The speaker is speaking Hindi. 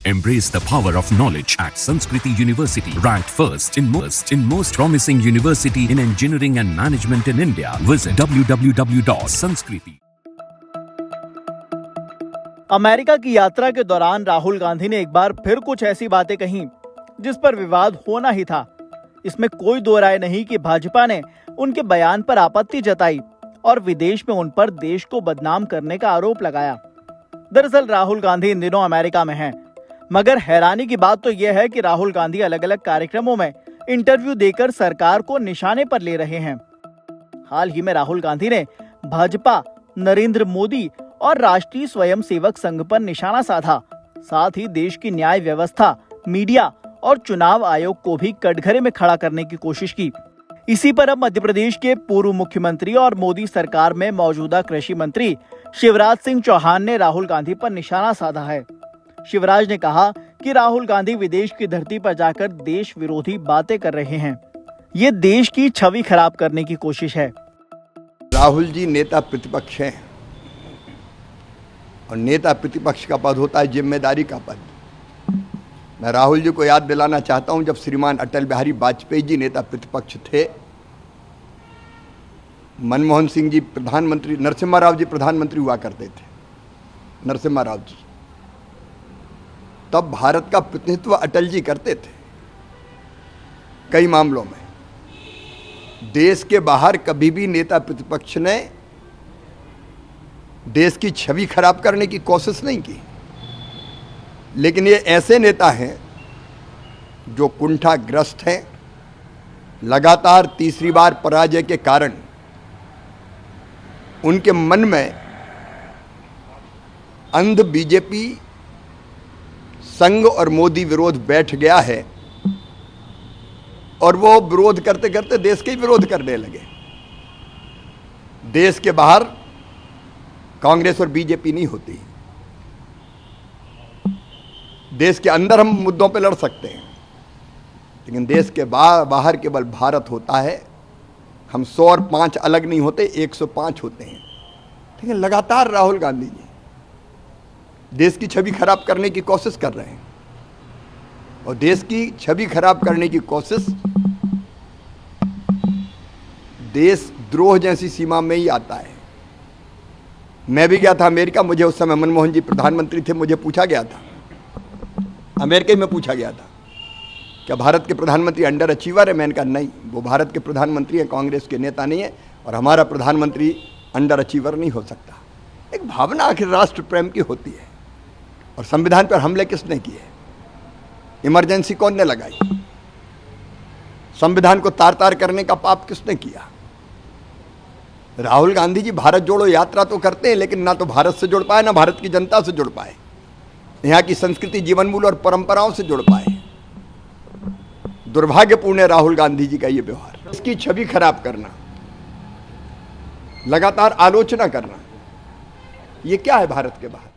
Embrace the power of knowledge at Sanskriti University, ranked first in most promising university in engineering and management in India. Visit www.sanskriti. America की यात्रा के दौरान राहुल गांधी ने एक बार फिर कुछ ऐसी बातें कहीं जिस पर विवाद होना ही था। इसमें कोई दो राय नहीं कि भाजपा ने उनके बयान पर आपत्ति जताई और विदेश में उन पर देश को बदनाम करने का आरोप लगाया। दरअसल राहुल गांधी इन दिनों अमेरिका में हैं, मगर हैरानी की बात तो यह है कि राहुल गांधी अलग अलग कार्यक्रमों में इंटरव्यू देकर सरकार को निशाने पर ले रहे हैं। हाल ही में राहुल गांधी ने भाजपा, नरेंद्र मोदी और राष्ट्रीय स्वयंसेवक संघ पर निशाना साधा। साथ ही देश की न्याय व्यवस्था, मीडिया और चुनाव आयोग को भी कटघरे में खड़ा करने की कोशिश की। इसी पर अब मध्य प्रदेश के पूर्व मुख्यमंत्री और मोदी सरकार में मौजूदा कृषि मंत्री शिवराज सिंह चौहान ने राहुल गांधी पर निशाना साधा है। शिवराज ने कहा कि राहुल गांधी विदेश की धरती पर जाकर देश विरोधी बातें कर रहे हैं। ये देश की छवि खराब करने की कोशिश है। राहुल जी नेता प्रतिपक्ष हैं और नेता प्रतिपक्ष का पद होता है जिम्मेदारी का पद। मैं राहुल जी को याद दिलाना चाहता हूं, जब श्रीमान अटल बिहारी वाजपेयी जी नेता प्रतिपक्ष थे, मनमोहन सिंह जी प्रधानमंत्री, नरसिम्हा राव जी प्रधानमंत्री हुआ करते थे, नरसिम्हा राव जी, तब भारत का प्रतिनिधित्व अटल जी करते थे। कई मामलों में देश के बाहर कभी भी नेता प्रतिपक्ष ने देश की छवि खराब करने की कोशिश नहीं की। लेकिन ये ऐसे नेता हैं जो कुंठाग्रस्त हैं, लगातार तीसरी बार पराजय के कारण उनके मन में अंध बीजेपी संघ और मोदी विरोध बैठ गया है और वो विरोध करते करते देश के विरोध करने लगे। देश के बाहर कांग्रेस और बीजेपी नहीं होती, देश के अंदर हम मुद्दों पे लड़ सकते हैं, लेकिन देश के बाहर केवल भारत होता है। हम 100 और 5 अलग नहीं होते, 105 होते हैं। लेकिन लगातार राहुल गांधी जी देश की छवि खराब करने की कोशिश कर रहे हैं और देश की छवि खराब करने की कोशिश देशद्रोह जैसी सीमा में ही आता है। मैं भी गया था अमेरिका, मुझे उस समय मनमोहन जी प्रधानमंत्री थे, मुझे पूछा गया था, अमेरिका में पूछा गया था, क्या भारत के प्रधानमंत्री अंडर अचीवर है? मैंने कहा नहीं, वो भारत के प्रधानमंत्री हैं, कांग्रेस के नेता नहीं है और हमारा प्रधानमंत्री अंडर अचीवर नहीं हो सकता। एक भावना आखिर राष्ट्र प्रेम की होती है। और संविधान पर हमले किसने किए? इमरजेंसी कौन ने लगाई? संविधान को तार तार करने का पाप किसने किया? राहुल गांधी जी भारत जोड़ो यात्रा तो करते हैं, लेकिन ना तो भारत से जुड़ पाए, ना भारत की जनता से जुड़ पाए, यहाँ की संस्कृति, जीवन मूल्य और परंपराओं से जुड़ पाए। दुर्भाग्यपूर्ण है राहुल गांधी जी का ये व्यवहार। इसकी छवि खराब करना, लगातार आलोचना करना, ये क्या है भारत के बाहर?